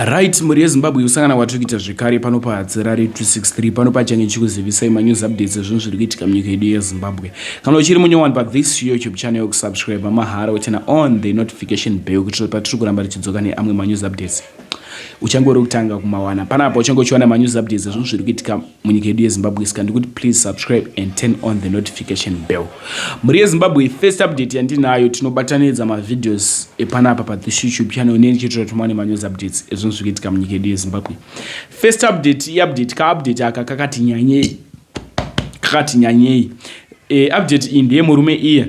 Right, muri yeZimbabwe usangana watiri kuita zvekare pano paHadzirare 263 pano pachange chikuzivisai manews updates ezvinhu zviri kuitika munyika yedu yeZimbabwe. Kana uchiri munyowani pathis YouTube channel kusubscribe mahara utena on the notification bell kuti patiri kuramba tichidzoka neamwe manews updates uchangori kutanga kumawana panapa uchange uchiwana manews updates ezvinhu zviri kuitika munyika yedu yeZimbabwe saka ndikuti please subscribe and turn on the notification bell. Muri yeZimbabwe first update yandinayo tinobatanidza mavideos epanapa pathis YouTube channel nenichitira tumane manews updates ezvinhu zviri kuitika munyika yedu yeZimbabwe. First update ka-update aka kakati nyanyei. Update iyi ndeyemurume iye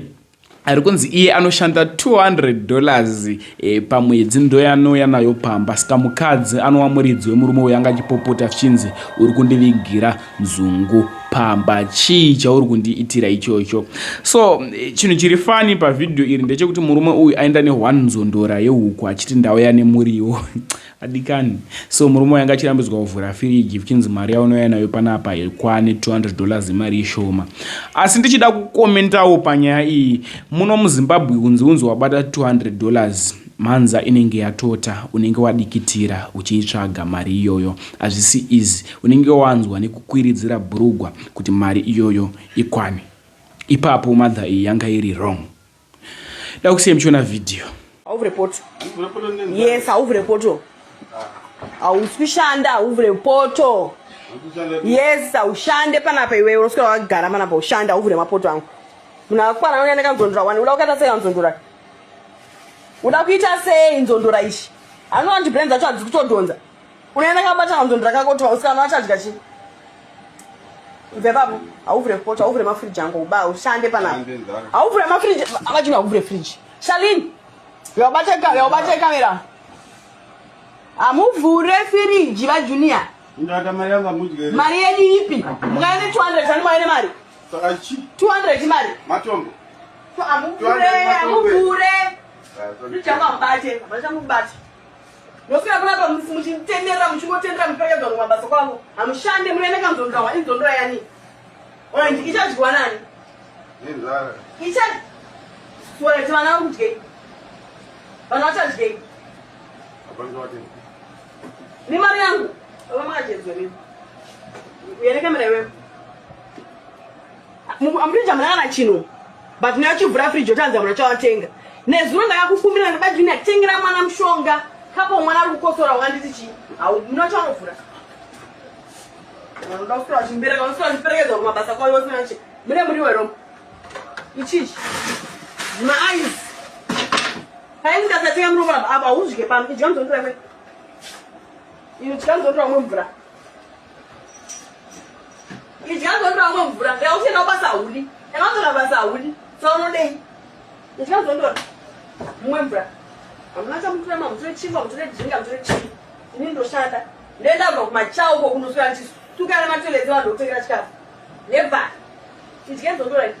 ari kunzi iye anoshanda $200 pamwedzi ndoyanouya nayo pamba saka mukadzi anowa muridzi wemurume uyo anga achipopota achinzi uri kundivigira nzungu pamba chii chauri kundiitira ichocho. So chinhu chiri fani pavidhio iri ndechekuti murume uyu aenda ne1 nzondora yehuku achiti ndauya nemuriwo adikani. So murume uyu anga achirambidzwa kuvhura firiji vichinzi mari yaunouya nayo panapa ikwane $200 imari ishoma. Asi ndichida kukomentawo panyaya iyi, muno muZimbabwe unzi wabata $200 manza inenge yatota, unenge wadikitira uchiitsvaga mari iyoyo. Hazvisi easy, unenge wanzwa nekukwiridzira bhurugwa kuti mari iyoyo ikwane. Ipapo mother iyi yanga iri wrong. Da kusiya mchiona video. Auvre poto. Yes, auvre poto. Auspishanda auvre poto. Yes, aushande panapa iwewe unoswera wakagara panapa ushanda auvre mapoto angu. Munakwana unoenda kanzondora wani uda kuita sei nzondora. Uda kuita sei nzondora ishi. Ano ndibrenza acho adziri kutodonza. Unoenda kabata nzondora kako kuti usikana achadya chi. Vebabu, auvre poto, auvre mafriji angu uba ushande panapa. Auvre mafriji, akachina auvre friji. Shalini. Yobate kamera. Amuvhure firiji va junior. Ndata mari yanga mujigere. Mari yedu ipi? Mukaende 200 ani maene mari. Sakachi. 200 mari. Matombo. Amuvhure. Ndichama mbate, abacha mubate. Nosika kuna ba muchitendera muchingotendera mupekeza kumabasa kwavo. Amushande muende kanzondora wani nzondora yani. Ona ndikichajwa nani? Nenzara. Ichaji. Swala tivana kutike. Bana wachajike. Abanzo wati. Ni mari yangu. Wamajezwe mimi. Uyene kamera wewe. Amrija mwana chino. But nayo chivura fridge otanza mwana chawatenga. Nezuro ndakakukumbira ndabajuni atengera mwana mshonga. Kapo mwana ari kukosora wanditi chi. Au munocha novura. Ndakufura chimbere kanosura chiperekeza kumabasa kwayo wasina chi. Muri wero. Ichichi. My eyes. Hayi ngatatenga mruvula aba uzike pampi jambo ndreme. Ichikanzo ndo amwemvura. Ichikanzo ndo amwemvura. Ndia usina basa uli. Engazo na basa uli. Sono dei. Ichikanzo ndo mwemvura. Amnacha mtu mama mtu chimba mtu jinga mtu chi. Ini ndo shanda. Ndenda kwa machao kwa kunusura nchi. Tukana matelezi wa doktora chikafu. Never. Ichikanzo ndo right.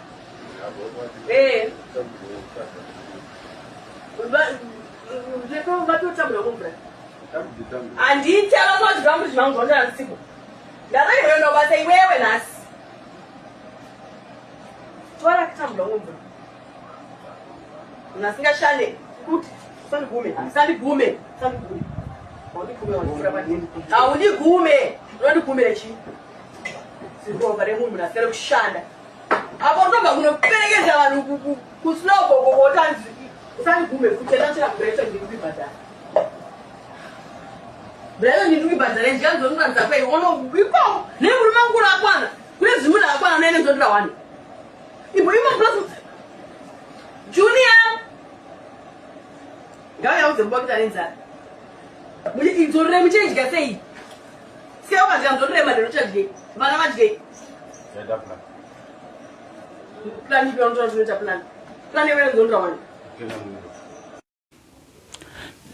Ndeko ngato tamula mwemvura. Anditi alozoti zvangu zvangondora nsiku. Ndazake wewe ndo basa iwewe nasi. Tora kitambula ngombe. Unasinga shale. Kuti sandi gume. Sandi gume. Odi gume wanifura madini. Odi gume. Odi gume chi. Siko bare mungu nasere kushanda. Apo ndoga kunoperekeza vanhu kusloko kokotanzi. Sandi gume kutenda chira pressure ndikubibata. Brother ndiri kubhadhara njanzo ndanza kwai ono biko ne muri mangura akwana kune zimuna akwana nene ndondira wani ibo ima plus junior ngaya uzembo kutanenza muri inzore michenji gasei sio bazi ndondire madero chaje bana majike Yada plan ibi onto nzota plan yewe ndondira wani.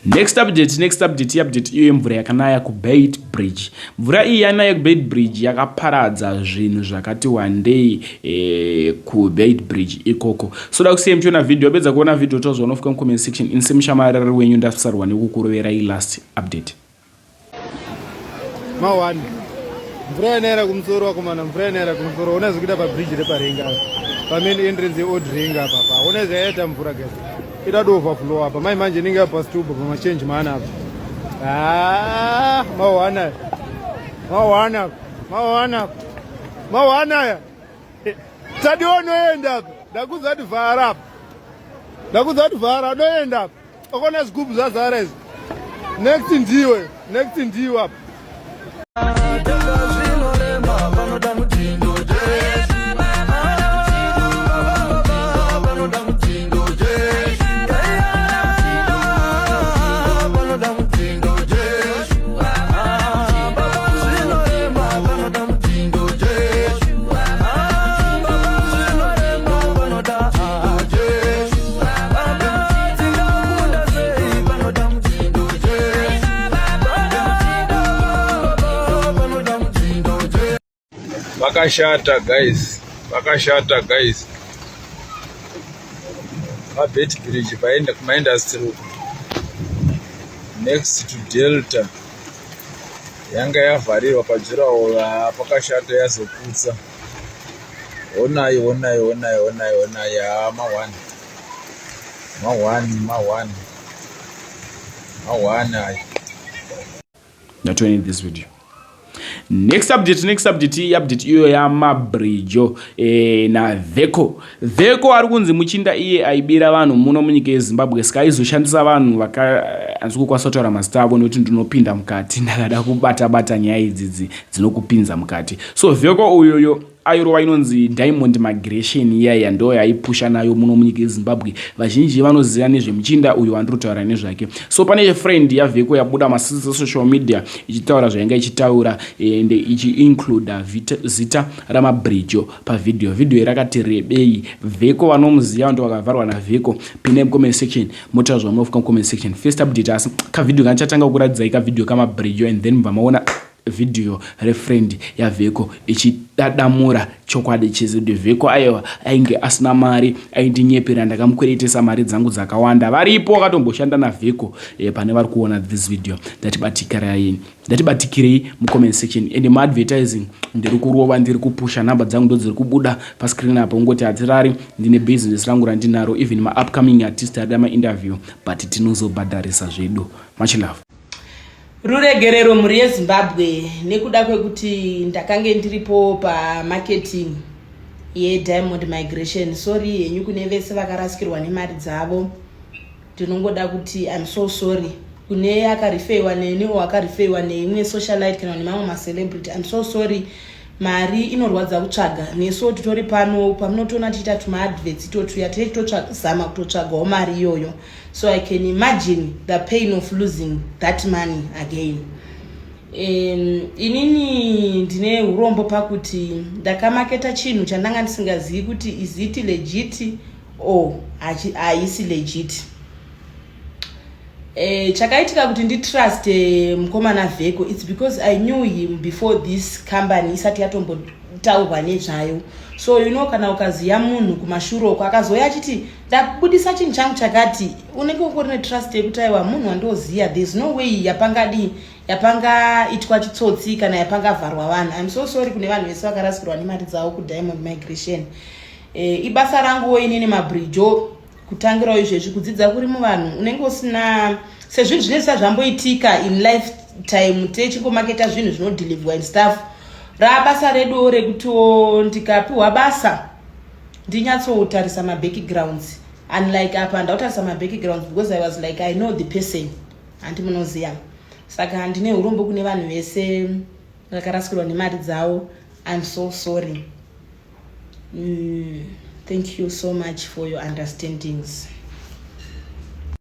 Next update iyo mvura yakanaya kuBeit Bridge. Mvura iyi yanaya kuBeit Bridge yakaparadza zvinhu zvakati wandei kuBeit Bridge ikoko. Soda kusiya mchiona video, bedza kuona video tozonofika mcomment section inse mushamarara wenyu ndasarwa nekukurovera last update. Mawani. Mvura yanera kumsoro wakomana mvura yanera kumsoro unazikuda pa bridge reparenga. Pa main entrance old ringa papa. Unaweza yeta mvura gasi. Ita do overflow hapa. Mai manje ninga hapa stubo pa change maana hapa. Mawana. Tadiwo noenda. Ndakuzati vhara. Noenda. Okona zigubu zazarezi. Next ndiwe apa. Vakashata guys. Mabet bridge paenda kuma industry next to Delta yanga yavharirwa pajuraho pakashata yazoputsa. Onai mawani. Not to end this video. Next update iyo ya mabridge na Veko ari kunzi muchinda iye aibira vanhu muno munyika yeZimbabwe saka aizoshandisa vanhu anzi kukwanisa kutaura mazita avo nekuti ndinopinda mukati ndakada kubata nyaya idzidzi dzinokupinza mukati. So Veko uyoyo airova inonzi Diamond Migration yaya ndo yaipusha nayo muno munyika yeZimbabwe. Vazhinji vanoziva nezvemuchinda uyo wandiri kutaura nezvake. So pane friend yaVeko yabuda masocial media ichitaura zvainga ichitaura ende ichi-include zita ramabridge pavideo. Video rakati rebei. Veko vanomuziva ndo vakavharwa naVeko. Pine comment section motaurwa munofuka comment section. First update asi kavideo kanichatanga kuradzai kavideo kamabridge and then vamaona video refriend ya Veko ichidadamura chokwadi chezidi. Veko aiwa ainge asina mari aindinyepera ndakamukweretesa mari dzangu dzakawanda. Varipo wakatomboshanda naVeko pane vari kuona this video. Ndatibatikirei mu comment section and ma advertising ndiri kurova ndiri kupusha namba dzangu ndo dziri kubuda pa screen apa ungoti hatirari ndine business rangu randinaro even ma upcoming artist adama interview but tinozobhadharisa zvedu. Much love. Ruregerero muri yeZimbabwe nekuda kwekuti ndakange ndiripo pamarketing yeDiamond Migration. Sorry henyu kune vese vakarasikirwa nemari dzavo. Ndinongoda kuti I'm so sorry. Kune akarifeiwa neni o akarifeiwa neimwe socialite kana nemamwe macelebrity. I'm so sorry. Mari inorwadza kutsvaga. Neso titori pano pamunotoona tiita tuma adverts totuya zama kutotsvagawo mari iyoyo. So I can imagine the pain of losing that money again. Inini ndine urombo pakuti ndakamaketa chinhu chandanga ndisingazivi kuti is it legit or haisi legit. Chakaitika kuti nditrust mukomana Veko, it's because I knew him before this company isati yatombotaurwa nezvayo. So you know kana ukaziya munhu kumashure uko akazoya achiti ndabudisa chinhu changu chakati unenge ukorine trust yekuti aiwa munhu wandoziya, there's no way yapanga itwa chitsotsi kana yapanga vharwa vanhu. I'm so sorry kune vanhu vese vakarasikirwa nemari dzavo kuDiamond Migration. Ibasa rangu inini mabridge kutangira izvezvi kudzidza kuri muvanhu unenge usina sezvinhu zvinesa zvamboitika in lifetime techingomaketa zvinhu zvinodeliverwa and stuff. Rabasa redu rekuti ndikapiwa basa ndinyatsotarisa ma backgrounds, unlike apa ndautaisa ma backgrounds because I was like I know the person and munoziya. Saka ndine urombo kune vanhu vese vakarasikirwa nemari dzavo. I'm so sorry. Thank you so much for your understandings.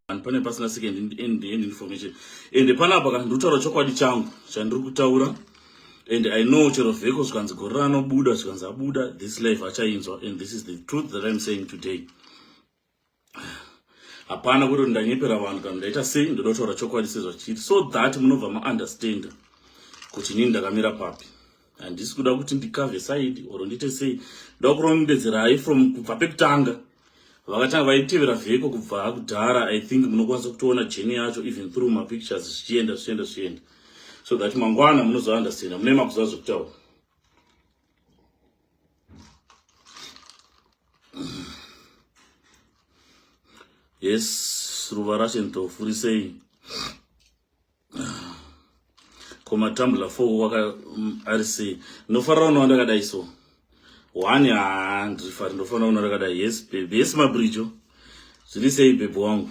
Pane pasina second end information. And panapa kana ndutaura chokwadi changu chandiri kutaura. And I know chero Veko zvikanzi gore ranobuda zvikanzi abuda this life achainzwa, and this is the truth that I'm saying today. Hapana kuti ndanyepera vanhu kana ndaita sei ndotaura chokwadi sezvachiti so that munobva maunderstand kuti nini ndakamira papi. Handisi kuda kuti ndikave side or ndite sei, ndoda kurondedzerai from kubva pekutanga vakatanga vaitevera Veko kubva kudhara. I think munokwanisa kutoona journey yacho even through my pictures zvichienda so that mangwana munozounderstand mune makuziva zvekutaura. Yes, ruva racho ndofurisei. komatambula 4 waka RC nofarira uno ndakadai so 1 ndifari ndofanira uno ndakadai. Yes baby, yes mabrijo zviri sei baby wangu,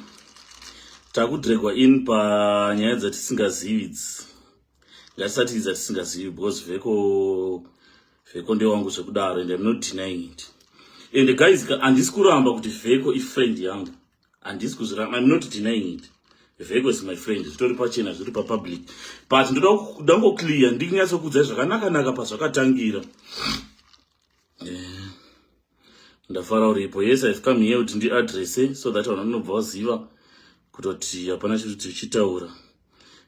takudregwa in panyaya dzatisingazivi idzi, ngatisati idzi dzatisingazivi because vheko ndewangu zvekudaro and I'm not denying it. And guys, handisi kuramba kuti vheko ifriend yangu, handisi kuzviramba, I'm not denying it. Vheko is my friend, zvitori pachena zviri papublic, but ndoda ngoclear ndikunyatsokudza zvakanaka pazvakatangira. Ndafara uripo. Yes, I've come here kuti ndiadresse so that vanhu vanobva vaziva kutoti hapana chiri tichitaura.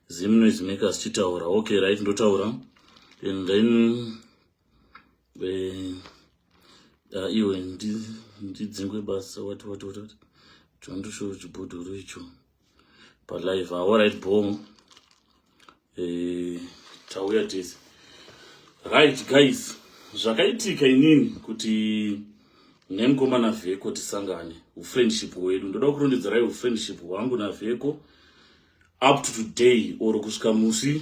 Zim noise makers chitaura. Okay, right, ndotaura. And then iwe ndidzingwe basa what chandosho chibhodhoro icho pa live. All right boom. Tauya tese. Right guys, zvakaitika inini kuti nemukomana Vheko tisangane ufriendship hwedu. Ndoda kurondedzerai ufriendship hwangu naVheko up to today or kusvika musi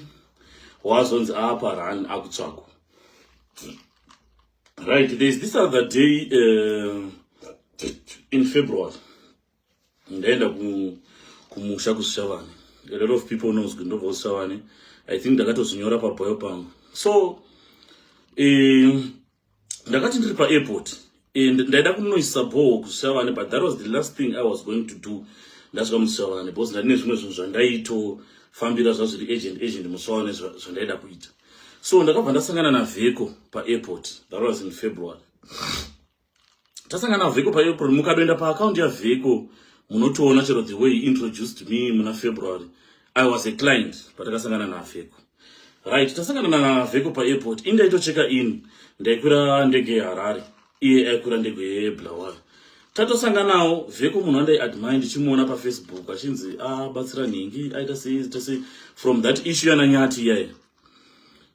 wazonzi apa run akutsvakwa. Right, there's this other day in February ndaenda kumusha kuZvishavane. A lot of people knows kuti ndobva kuZvishavane. I think ndakatozvinyora pabhoyo pangu. So ndakati ndiri pa-airport and ndaida kunoisa bhoho kuZvishavane, but that was the last thing I was going to do. Ndasvika muZvishavane because ndine zvimwe zvinhu zvandaitofambira zvazviri agent muZvishavane zvandaida kuita. So ndakabva ndasangana naVheko pa-airport. That was in February. Tasangana naVheko pa-airport, mukadoenda pa-account yaVheko munotoona chero the way he introduced me muna February. I was a client, but takasangana naVheko. Right, tasangana naVheko pa-airport. Indaitocheka in, ndaikwira ndege yeHarare, iye aikwira ndege yeBulawayo. Tatosanganawo Vheko munhu andai-admire ndichimuona paFacebook achinzi batsira nhingi aita sei from that issue yananyati iyaye.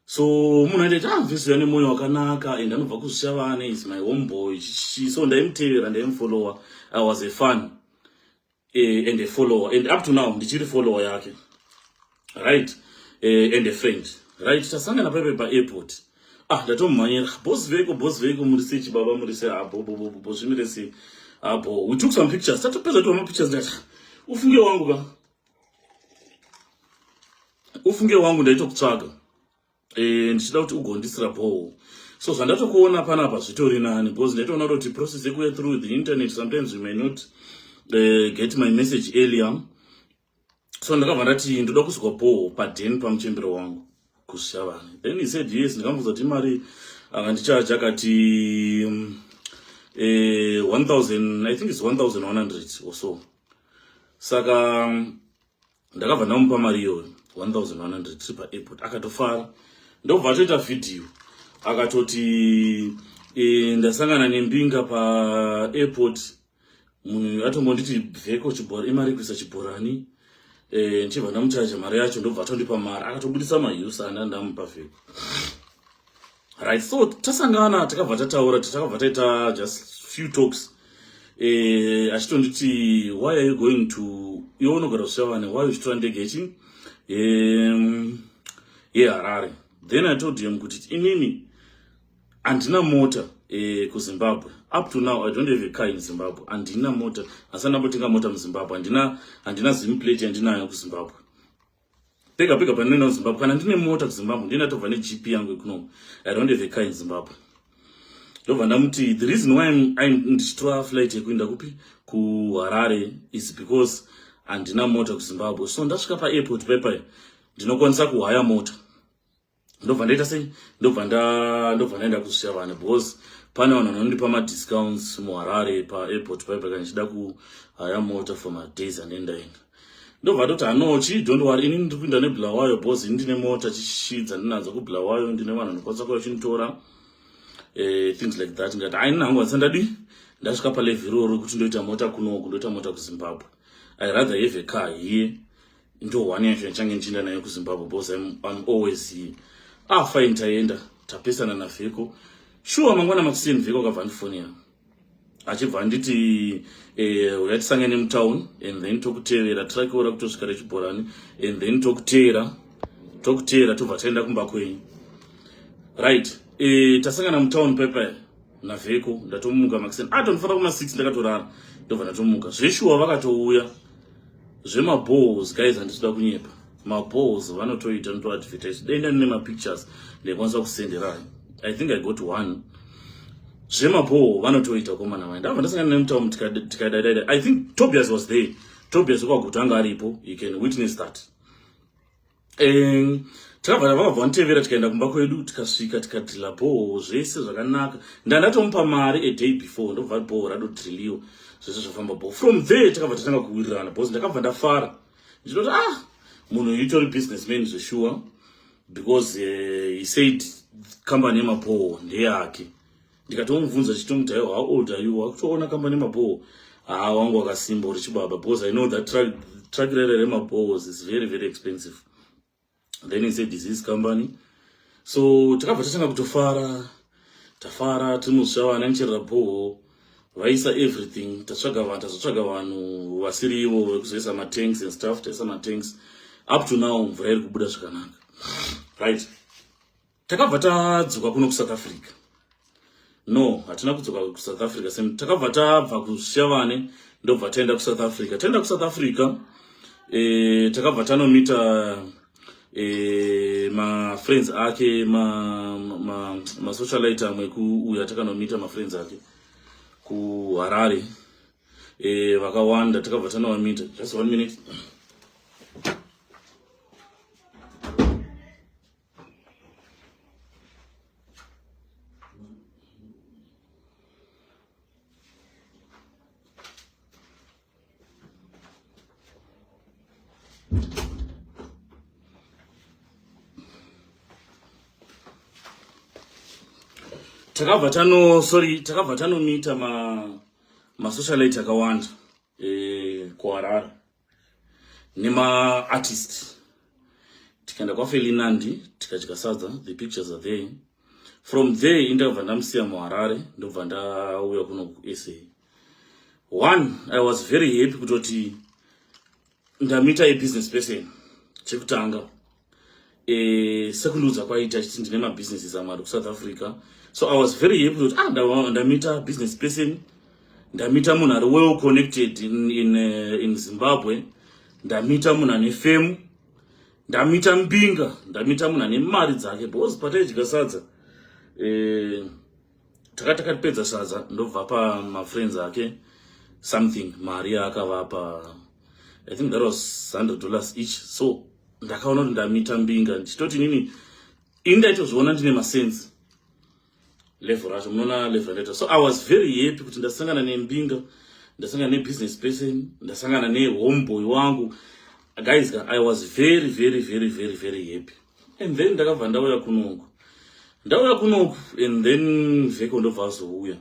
So munhu aitaiti Vheko ane moyo wakanaka and anobva kuZvishavane, is my homeboy. So ndaimutevera, ndaimufollower. I was a fan and a follower, and up to now ndichiri follower yake. Right, and a friend. Right, tasangana pepe pa-airport. Ndatomumhanyira boss Vheko murise chibaba murise bo zvimirese apo. We took some pictures. Tatopedza toma pictures ndati ufunge wangu ndaitokutsvaga ndichida kuti ugondisira bhoho. So zvandatokuona panapa zvitori nani because ndaitoona kuti process yekuya through the internet sometimes you may not get my message earlier. So ndakabva ndati ndoda kusukwa bhoho padeni pamuchembero wangu kuZvishavane. Then he said yes. Ndikamubvunza kuti mari akandichaja akati 1000, I think it's 1100 or so. Saka ndakabva ndamupa mari iyoyo 1100 tiri pa-airport. Akatofara. Ndobva atoita video akatoti ndasangana nembinga pa-airport. Munhu atombonditi Vheko imari kuisa chibhorani. Ndichibva ndamuchaja mari yacho, ndobva atondipa mari. Akatobudisa mahusa ndamupa Vheko. Right, so tasangana takabva tataura, takabva taita just few talks. Achitonditi why are you going to iwe unogara kuZvishavane, why uchitora ndege yeHarare. Then I told him kuti inini handina mota kuZimbabwe. Up to now I don't have a car in Zimbabwe. Handina mota, asana mbotenga mota muZimbabwe. Handina zim plate yandinayo kuZimbabwe. Pega panena kuZimbabwe. Kana ndine mota kuZimbabwe ndina tobva neGP yangu ikuno. I don't have a car in Zimbabwe. Ndobva ndamuti the reason why I'm ndichitora flight yekuenda kupi kuHarare is because handina mota kuZimbabwe. So ndasvika pa-airport pepa ndinokwanisa kuhaya mota. Ndobva ndaita sei? Ndobva ndaenda kuZvishavane because pane vanhu vanondipa ma-discounts muHarare pa-airport pepa kana ndichida kuhaya mota for my days anendaenda. Ndobva ndoti anochi don't worry, inini ndiri kuenda neBulawayo because ndine mota chishidza ndinadzo kuBulawayo, ndine vanhu vanokwanisa kuuya vachinitora things like that. Ngati haina hangu handisandadi ndasvika palevel iroro kuti ndoita mota kunoku, ndoita mota kuZimbabwe. I rather have a car here. Ndo one yacho ndichange ndichienda nayo kuZimbabwe because I'm always here. Fine, taenda tapesana naVheko. Sure, mangwana makuseni Vheko akabva andifonera achibva anditi uyatisangane mutown and then tokutevera tirakiora kutosvika rechibhorani and then tokutevera tokutera tobva taenda kumba kwenyu. Right, tasangana mutown paper navheko ndatomuka makiseni ndinofanira kuma 6 ndakatorara ndobva ndatomuka. Zveshuwa vakatouya zvemaballs guys, handisida kunyepa. Maballs vanotoita notoadvertise denda nine mapictures ndikwanisa kusenderai. I think I got one. Zvemaball vanotoita komana mai ndabva ndasangana nemutamu tikadadaida. I think Tobias was there. Tobias wakagota anga aripo, you can witness that. Takabva vakabva nditevera tikaenda kumba kwedu tikasvika tikadrilla ball zvese zvakanaka. Ndandatomupa mari a day before ndobva ball radodrilliwa zvese zvafamba ball. From there takabva tatanga kuwirirana because ndakabva ndafara ndinoti munhu utori businessman zveshuwa because he said company yemaball ndeyake. Ndikatomubvunza chitomuti how old are you? Wakutoona company yemaball? Wangu wakasimba uri chibaba because I know that track record yemaball is very very expensive. Then he said this is company. So takabva tatanga kutofara tafara timusvava nancherera ball vaisa everything tatsvaga vanhu vasirivo vekuzoisa matanks and stuff. Taisa matanks up to now mvura iri kubuda zvakanaka. Right, takabva tadzoka kuno kuSouth Africa. No, hatina kudzoka kuSouth Africa same. Takabva tabva kuShavane ndobva taenda kuSouth Africa. Taenda kuSouth Africa takabva tanomita ma friends ake ma socialite amwe kuuya takanomita ma friends ake ku Harare vakawanda takabva tanomita. Just 1 minute. Takabva tanomita ma socialite akawanda ku Harare nema artist. Tikaenda kwaFelinandi tikadya sadza, the pictures are there. From there ndabva ndamusiya muHarare ndobva ndauya kuno kuSA. One, I was very happy kutoti ndamita a business person chekutanga. Secondudza kwaita chiti ndine ma businesses amari ku South Africa. So I was very happy kutoti ndamita business person, ndamita munhu ari well connected in Zimbabwe, ndamita munhu ane fame, ndamita mbinga, ndamita munhu ane mari dzake because pataidya sadza takapedza sadza ndobva pa ma friends ake something mari akavapa. I think that was $100 each. So ndakaona kuti ndamita mbinga ndichitoti nini indaitozviona ndine masense level racho munoona level letter. So I was very happy kuti ndasangana nembinga, ndasangana ne business person, ndasangana ne homeboy wangu. Guys, I was very very very very very happy. And then ndakabva ndauya kunoku and then vheko ndobva azouya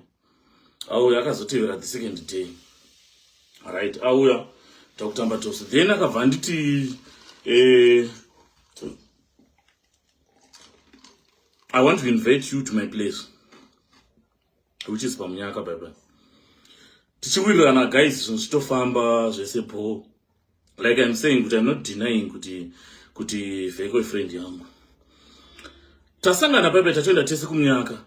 auya akazotevera the second day. Right, auya takutamba tosi. Then akabva nditi I want to invite you to my place, which is pamunyaka baba. Tichiwirirana guys zvinotofamba zvese po. Like I'm saying, but I'm not denying kuti vheko friend yangu. Tasangana baba tatoenda tese kumunyaka.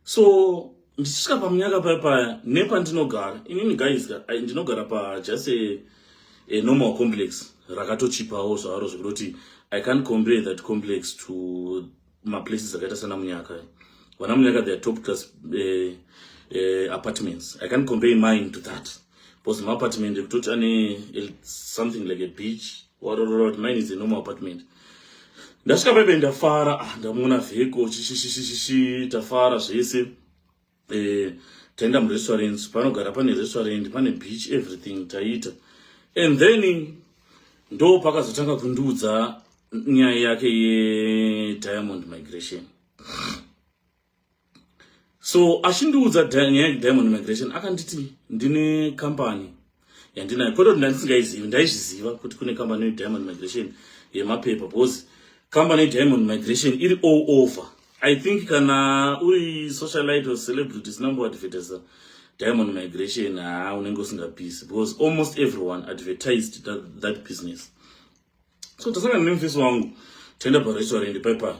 So ndichisvika pamunyaka paya nepa ndinogara. Inini guys ndinogara pa just a normal complex rakatochipawo zvaro zvokuti I can't compare that complex to my places akaita sana munyaka. Vana munyaka they are top class apartments. I can't compare mine to that. Because my apartment kutoti ane something like a beach. What mine is a normal apartment. Ndasvika pepe ndafara ndamuona vheko chishi tafara zvese. Taenda murestaurants, panogara pane restaurant, pane beach, everything taita. And then ndo pakazotanga kundiudza nyaya yake ye Diamond Migration. So achindiudza nyaya ye Diamond Migration akanditi ndine company yandinayo. Kwete ndandisingaizivi, ndaizviziva kuti kune company ye Diamond Migration yemapepa because company ye Diamond Migration iri all over. I think kana uri socialite or celebrities number advertiser Diamond Migration unenge usingapisi because almost everyone advertised that business. So tasangana nemufesi wangu tenda parestaurant paipa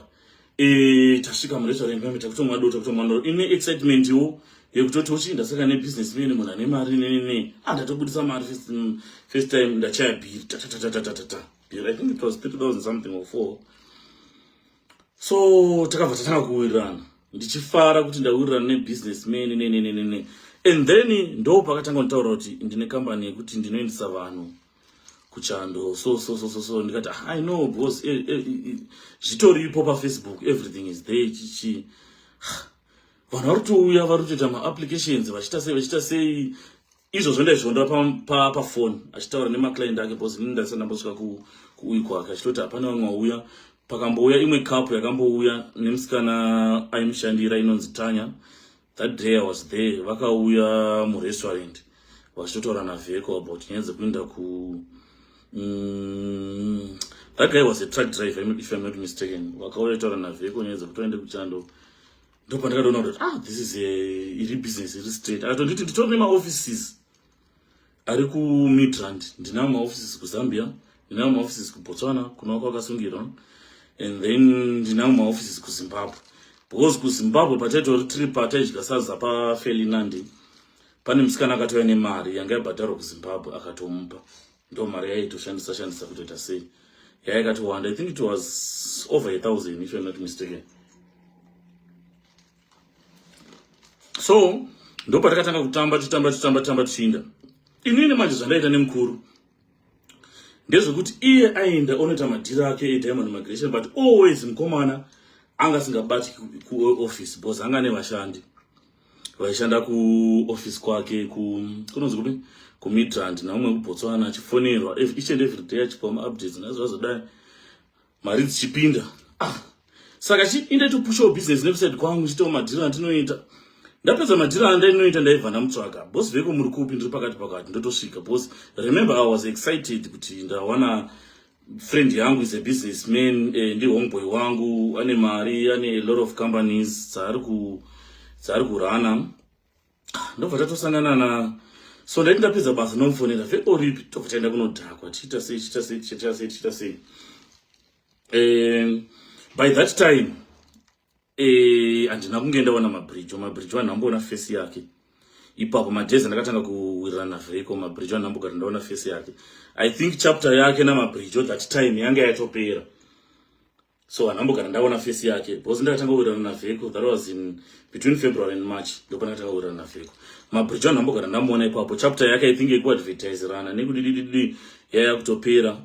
tasvika murestaurant paipa takutomwa dota kutomwa ine excitement wo yekutoti uchinda saka ne businessman munhu ane mari nene ndatobudisa mari first time ndachaya bill bill I think it was 3,000 something or 4. So takabva tatanga kuwirirana ndichifara kuti ndawirirana nebusinessman nene and then ndo pakatanga kutaura kuti ndine company yekuti ndinoendesa vanhu kuchando so ndikati I know because zvitoripo pafacebook everything is there chichi vanhu varikutouya varikutoita maapplications vachita sei izvo ndaizvionda pafoni achitaura nemaclient ake because ini ndasina ndambosvika kuuyi kwake achitoti hapana vamwe wauya pakambouya imwe kapu yakambouya nemusikana aimushandira inonzi Tanya. That day I was there vakauya murestaurant vachitotaura navheko about nyaya dzekuenda that guy was a truck driver if I'm not mistaken vakauya taura navheko nyaya dzekutoende kuchando ndopa ndakatoona kuti this is iri business iri straight akatonditi nditori nemaoffices ari kumidrand ndinavo maoffices kuzambia ndinavo maoffices kubotswana kuna kwakasungirwa and then ndinavo maoffices kuzimbabwe because kuzimbabwe pataitori trip pataidya sadza pafelinandi pane musikana akatouya nemari yanga yabhadharwa kuzimbabwe akatomupa ndo mari yaitoshandisa kutoita sei yaikatowanda I think it was over 1,000 if I'm not mistaken. So ndo patakatanga kutamba tichinda inini manje zvandaita nemukuru ndezvekuti iye aenda onoita madhiri ake eDiamond Migration but always mukomana anga singabati kuoffice because anga nevashandi vaishanda kuoffice kwake kunonzi kupi kumidrand naumwe kubotswana achifonerwa each and every day achipa maupdates nazvazodai mari dzichipinda saka indaito pushawo business neveside kwangu chitawo madhiri andinoita ndapedza madhiri andinoita ndaibva ndamutsvaga bosi veko muri kupi ndiri pakati ndotosvika bosi remember I was excited kuti ndawana friend yangu is a businessman ndi homeboy wangu ane mari ane a lot of companies dzari kurana ndobva tatosangana na so ndaiti ndapedza basa nomufonera veko ripi tobva taenda kunodhakwa tiita sei by that time handina kunge ndaona mabridge wanhamboona face yake ipapo madhezi ndakatanga kuwirirana vheko mabridge wanhambogara ndaona face yake I think chapter yake namabridge that time yanga yatopera so handambogara ndaona face yake because ndakatanga kuwirirana navheko that was in between February and March ndopa ndakatanga kuwirirana navheko mabridge wanhambogara ndamuona ipapo chapter yake I think yekuadvertiserana nekudidididi yaya kutopera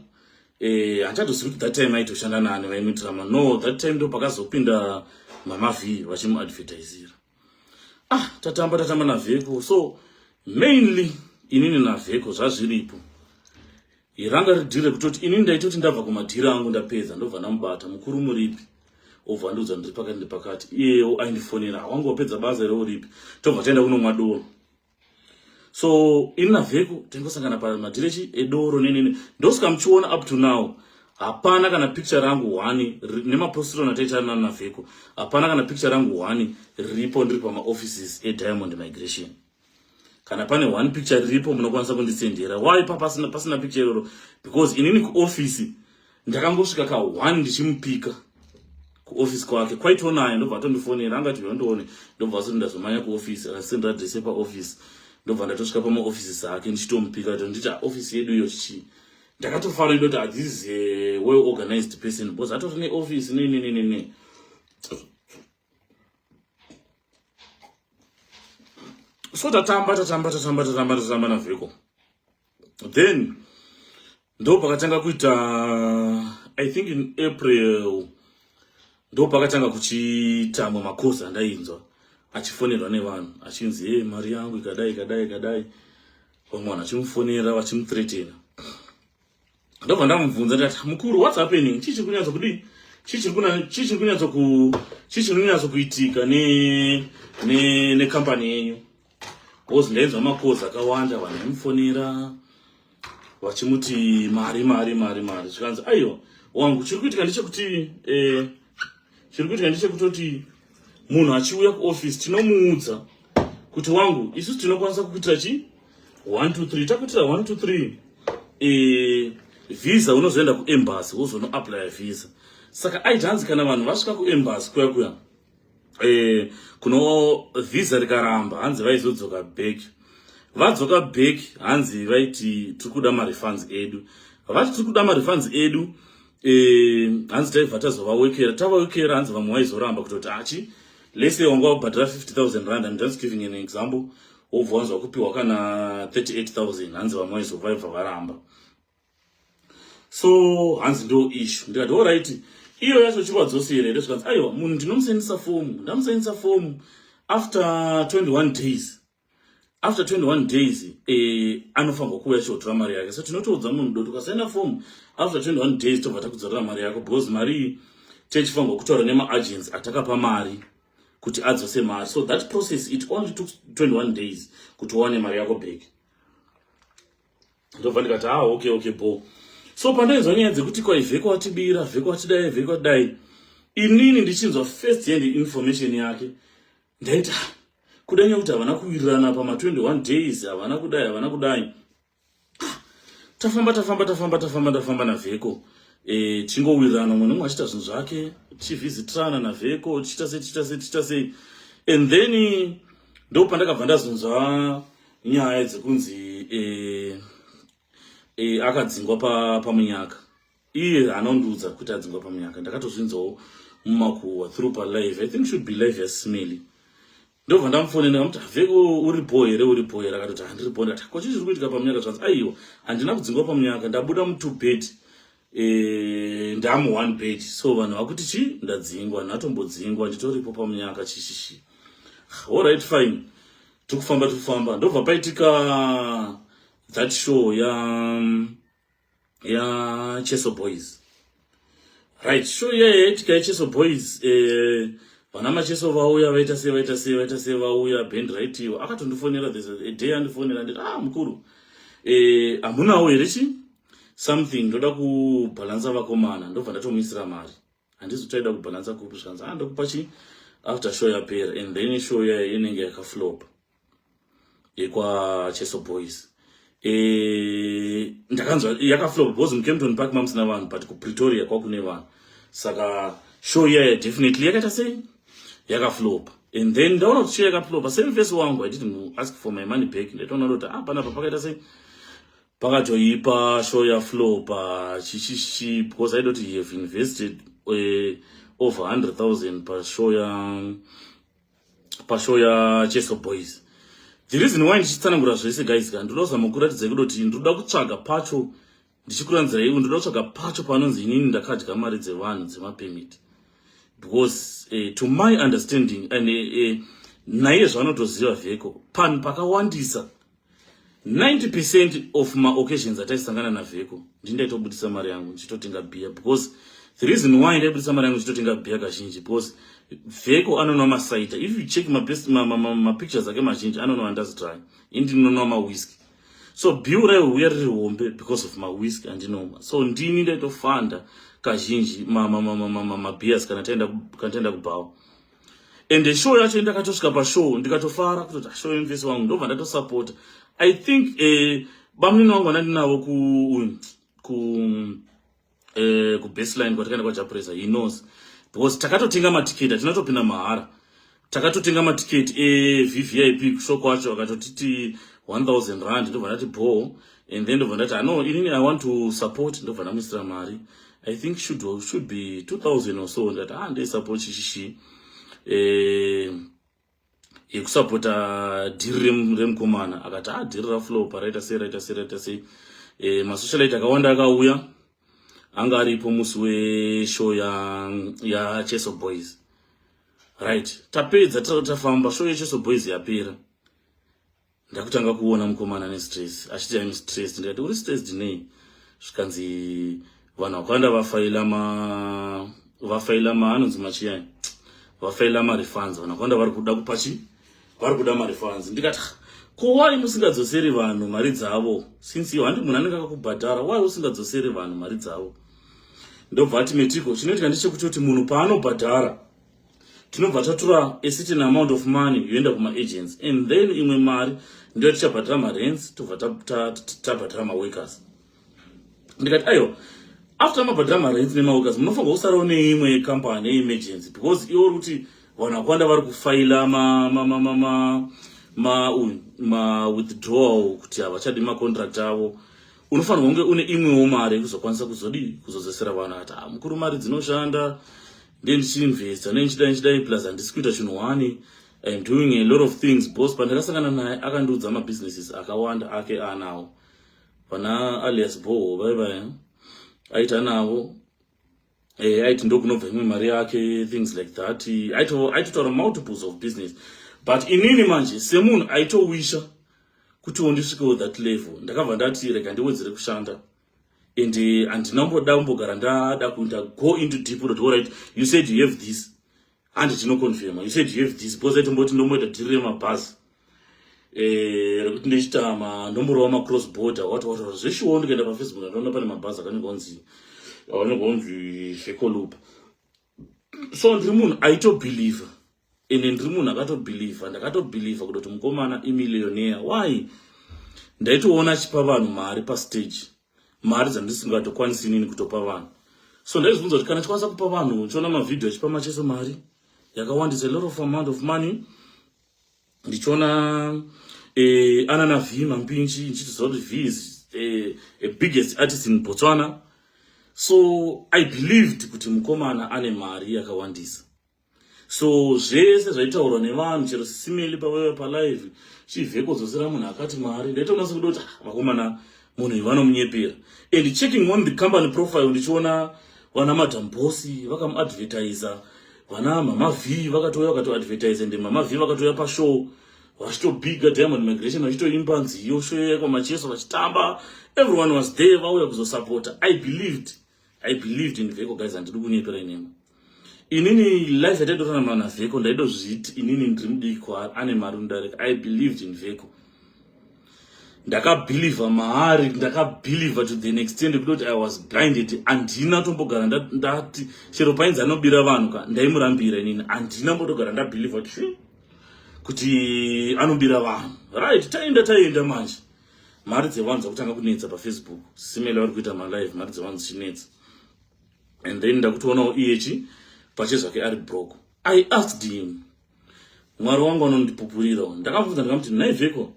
handichatosivi kuti that time aitoshanda nani vaimuitirama no that time ndo pakazopinda mamavi vachimuadvertisira tatamba navheko so mainly inini navheko zvazviripo iranga ridhire kutoti inini ndaitoti ndabva kumadhiri angu ndapedza ndobva ndamubata mukuru muripi obva ndiudza ndiri pakati iyewo aindifonera wangu wapedza basa reo ripi tobva taenda kunomwa doro so ini navheko taingosangana pamadhirechi edoro nenene ndosvika muchiona up to now hapana kana picture rangu 1 nemapostiro ataitana navheko hapana kana picture rangu 1 riripo ndiri pamaoffices eDiamond Migration kana pane 1 picture riripo munokwanisa kundisendera why pasina picture iroro because inini kuoffice ndakangosvika ka 1 ndichimupika kuoffice kwake kwaitonaye ndobva atondifonera angati yondoone ndobva asoti ndazomanya kuoffice akasendera address paoffice ndobva ndatosvika pamaoffices ake ndichitomupika nditi office yedu iyo chichi ndakatofara ndoti this is a well organized person because atori neoffice ne so tatamba navheko then ndo pakatanga kuita I think in April ndo pakatanga kuchiita makosi andainzwa achifonerwa nevanhu achinzi mari yangu ikadai vamwe vanhu achimufonera vachimuthreatena ndobva ndamubvunza ndati mukuru what's happening chichiri kunyatso kuitika nekambani yenyu because ndainzwa makozi akawanda vanhu vaimufonera vachimuti mari zvikanzi aiyo wangu chiri kuitika ndechekutoti munhu achiuya kuoffice tinomuudza kuti wangu isusu tinokwanisa kukuitira 1 2 3 takuitira 1 2 3 visa unozoenda kuembassy wozonoapply visa saka aiti hanzi kana vanhu vasvika kuembassy kuya kuno visa rikaramba hanzi vaizodzoka back. Vadzoka back hanzi vaiti tiri kuda marefunds edu. Vati tiri kuda marefunds edu hanzi taibva tazovawekera. Tavawekera hanzi vamwe vaizoramba kutoti let's say wanga wabhadhara 50,000 rand. I'm just giving an example. Wobva wanzwa kupiwa kana 38,000 hanzi vamwe vaizobva varamba. So hanzi ndo issue. Ndikati alright, iyo yacho chivadzosera here zvikanzi aiwa munhu ndinomusendisa fomu, ndamusendisa fomu after 21 days. After 21 days anofanirwa kuuya achizotora mari yake. So tinotoudza munhu kuti ukasaina fomu after 21 days tobva takudzorera mari yako because mari tichifanirwa kutaura nema-agents atakapa mari kuti adzose mari. So that process it only took 21 days kuti uwane mari yako back. Ndobva ndikati okay bo. So pandainzwa nyaya dzekuti kwai vheko watibira, vheko watidai, inini ndichinzwa first hand information yake ndaita kudanya kuti havana kuwirirana pama 21 days, havana kudai. Tafamba na vheko. Tingowirirana mumwe nomwe achita zvinhu zvake, tichivhizitirana na vheko, tichita sei. And then ndopandakabva ndazonzwa nyaya dzekunzi akadzingwa pamunyaka. Iye anondudza kuti adzingwa pamunyaka. Ndakatozvinzwawo mumakuhwa through pa live. I think should be live as Smelly. Ndobva ndamufonera ndamuti vheko uripo here akatoti handiripo. Ndati ko chii zviri kuitika pamunyaka zvanzi aiwa handina kudzingwa pamunyaka ndabuda mu2 bed ndamu 1 bed. So vanhu vakuti chi ndadzingwa ndatombodzingwa nditoripo pamunyaka chishishi. Alright fine. Tukufamba ndobva paitika that show ya Cheso Boys. Right, show ya Cheso Boys. Vana macheso vauya vaita se vauya band right iwo akatondifonera this a day andifonera nditi mukuru amunawo here chi something ndoda kubalansa vakomana. Ndobva ndatomuisira mari. Handizotaida kubalansa kupi zvikanzi ndokupa chi after show yapera. And then show ya inenge yakaflop kwa Cheso Boys. Ndakanzwa yakaflop because muKempton Park mamusina vanhu but kuPretoria kwakune vanhu. Saka show ya definitely yakaita sei yakaflop. And then ndaona kuti show yakaflop. Same face wangu I didn't ask for my money back. Ndatoona kuti panapa pakaita sei pakatoipa show ya flop chichishi because I don't have invested over 100,000 pa show ya Cheso Boys. The reason why ndichitsanangura zvese guys ndinozama kuratidza kuti ndoda kutsvaga pacho ndichikuranzira iwe ndoda kutsvaga pacho panonzi inini ndakadya mari dzevanhu dzemapemiti. Because to my understanding and naye zvanotoziva vheko panhu pakawandisa 90% of my occasions ataisangana na vheko ndindaitobudisa mari yangu ndichitotenga beer. Because the reason why ndaibudisa mari yangu ndichitotenga beer kazhinji because vheko anonwa masaita. If you check my pictures ake mazhinji anonwa ndazitry indi ndinonwa mawhisky. So beer raiuya riri hombe because of my whisky andinonwa. So ndini ndaitofanda kazhinji beers kana taenda kubhawa. And the show yacho ndakatosvika pashow ndikatofara kutoti show yemvesi wangu ndobva ndatosupporta. I think bamnini wangu andinavo ku baseline kwatakaenda kwaJapresa he knows. Because takatotenga matiketi tinotopinda mahara. Takatotenga matiketi VVIP kushow kwacho akatotiti 1,000 rand. Ndobva ndati bo. And then ndobva ndati no inini I want to support. Ndobva ndamuisira mari. I think should be 2,000 or so. Ndati ndei support chichishi yekusapota dhiri remukomana. Akati dhiri raflop raita sei masocialite akawanda akauya anga aripo musi weshow ya Cheso Boys. Right, tapedza tafamba show yeCheso Boys yapera. Ndakutanga kuona mukomana nestress achiti I'm stressed. Ndikati uri stressed nei? Zvikanzi vanhu vakawanda vafaila anonzi machiyani vafaila marefunds. Vanhu vakawanda vari kuda kupachi vari kuda marefunds. Ndikati ko why musingadzoseri vanhu mari dzavo since iwe handi munhu anenge akakubhadhara why usingadzoseri vanhu mari dzavo. Ndobva ati metiko chinoitika ndechekuti munhu paanobhadhara tinobva tatora a certain amount of money yoenda kuma-agents and then imwe mari ndiyo tichabhadhara marents tobva tabhadhara ma-workers. Ndikati aiwa after mabhadhara marent nemaukas munofanirwa kusarawo neimwe company emergency because iwo kuti vanhu vakwanda vari kufaila ma withdrawal kuti havachadi macontract avo. Unofanirwa kunge une imwewo mari yekuzokwanisa kuzodzosera vanhu ati mukuru mari dzinoshanda ndichiinvesta ndichidai plus handisi kuita chinhu wani. I'm doing a lot of things boss. Pandakasangana naye akandiudza mabusinesses akawanda ake anawo pana alias Boho bye aita nawo aiti ndokunobva imwe mari yake things like that. aitotaura multiples of business but inini manje semunhu aitowisha kuti ndisvikewo that level ndakabva ndati rega ndiwedzere kushanda and handinamboda kumbogara ndada kuita go into deep that all right you said you have this and tinoconfirma you said you have this because itomboti ndomboita dhiri remabhazi rekuti ndichita nomboro wamacross border what zveshuwo ndikaenda pafacebook ndaona pane mabhazi akanonzi Vekolup. So ndiri munhu aitobhilivha ende ndiri munhu akatobhilivha ndakatobhilivha kuti mukomana imillionaire. Why? Ndaitoona achipa vanhu mari pastage, mari dzandisingatokwanisi inini kutopa vanhu. So ndaizvibvunza kuti kana chikwanisa kupa vanhu uchiona mavhidhiyo achipa macheso mari yakawandisa a lot of amount of money. Ndichiona Anana V Mampinji nchitiziva kuti V is a biggest artist in Botswana. So I believed kuti mukomana ane mari yakawandisa. So zvese zvaitaurwa nevanhu chero sisimeli pavaiva palive chivheko dzosera munhu akati mari ndaitoonasa kuda kuti vakomana munhu ivanomunyepera. And checking on the company profile ndichiona vana Madam Bossy vakamuadvertisa, vana Mama V vakatouya vakatoadvertisa ende Mama V vakatouya pashow vachitobhiga Diamond Migration vachitoimba nziyo show yako macheso vachitamba. Everyone was there vauya kuzosupporta. I believed in Veko guys, and kunyepera inema. Inini life yataidorana na Veko ndaidozviti inini ndiri mudiki ane mari direct. I believed in Veko. Ndakabhilivha mahari, ndakabhilivha to the extent because I was blinded. Andina tombogara ndati chero painzi anobira vanhu ka ndaimurambira inini. Andina mbotogara ndabhilivha kuti anobira vanhu. Right, taenda manje. Mari dzevanhu dzakutanga kunetsa paFacebook. Simela vari kuita malive, mari dzevanhu dzichinetsa. And then ndakutoonawo iyechi pachezvake ari broke. I asked him, mwari wangu anondipupurirawo. Ndakamubvunza ndikamati naivheko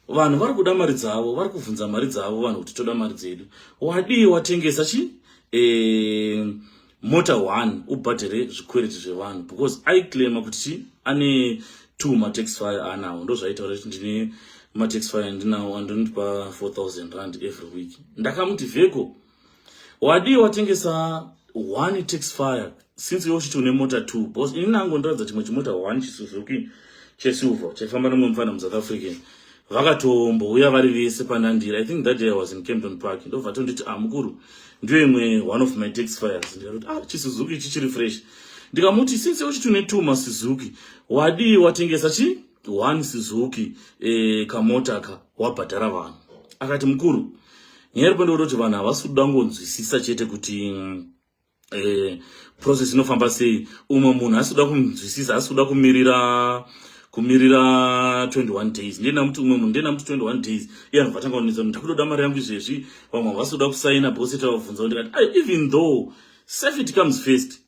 vanhu vari kuda mari dzavo, vari kubvunza mari dzavo vanhu kuti toda mari dzedu. Wadii watengesa mota 1 ubhadhere zvikwereti zvevanhu because I claim kuti ane 2 matax fire anawo. Ndozvaitaura kuti ndine matax fire ndinawo andonipa 4,000 rand every week. Ndakamuti Veko wadii watengesa 1 tax fire since yochiti une mota 2 because ini nango ndaradza chimwe chimota 1 chisuzuki chesilver chaifamba nemwe mufana muSouth African vakatombouya vari vese panandira. I think that day I was in Campton Park. Ndobva tonditi mukuru ndiyo imwe one of my tax fires. Ndikati chisuzuki chichiri fresh. Ndikamuti since yochiti une 2 masuzuki wadii watengesa 1 Suzuki kamota ka wabhadhara vanhu. Akati mukuru nyari pandoro kuti vanhu havasi kuda ngonzwisisa chete kuti process inofamba sei. Umwe munhu asi kuda kunzwisisa, asi kuda kumirira 21 days. Ndenamuti umwe munhu ndenamuti 21 days iye anobva kunetsa ndakutoda mari yangu izvezvi. Vamwe havasi kuda kusaina bosi tavabvunza ndikati even though safety comes first.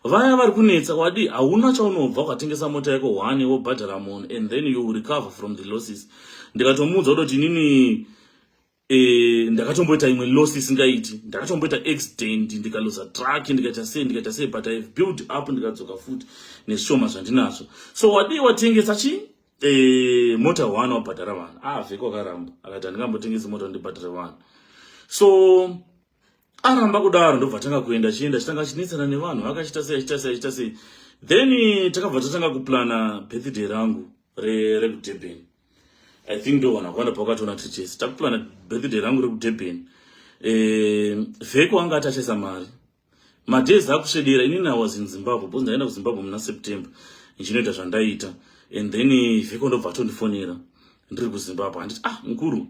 Vaya vari kunetsa wadi hauna chaunobva ukatengesa mota yako 1 wobhadhara munhu and then you will recover from the losses. Ndikatomuudza kuti nini ndakatomboita imwe losses ngaiti, ndakatomboita accident ndikalosa truck ndikaita sei but I've built up ndikadzoka futi nezvishoma zvandinazvo. So wadii watengesa mota 1 wabhadhara vanhu. Vheko akaramba akati handingambotengesi mota ndibhadhara vanhu. So aramba kudaro ndobva tanga kuenda chienda chitanga chinetsana nevanhu vakachita sei. Then takabva tatanga kuplana birthday rangu reKuDurban. I think ndo vanhu vakawanda pakatona tichesi takuplana birthday rangu reKuDurban. Vheko anga atachesa mari madhezi akusvedera. Inini I was in Zimbabwe because ndaenda kuZimbabwe muna September ndichinoita zvandaita. And then Vheko ndobva atondifonera ndiri kuZimbabwe anditi mukuru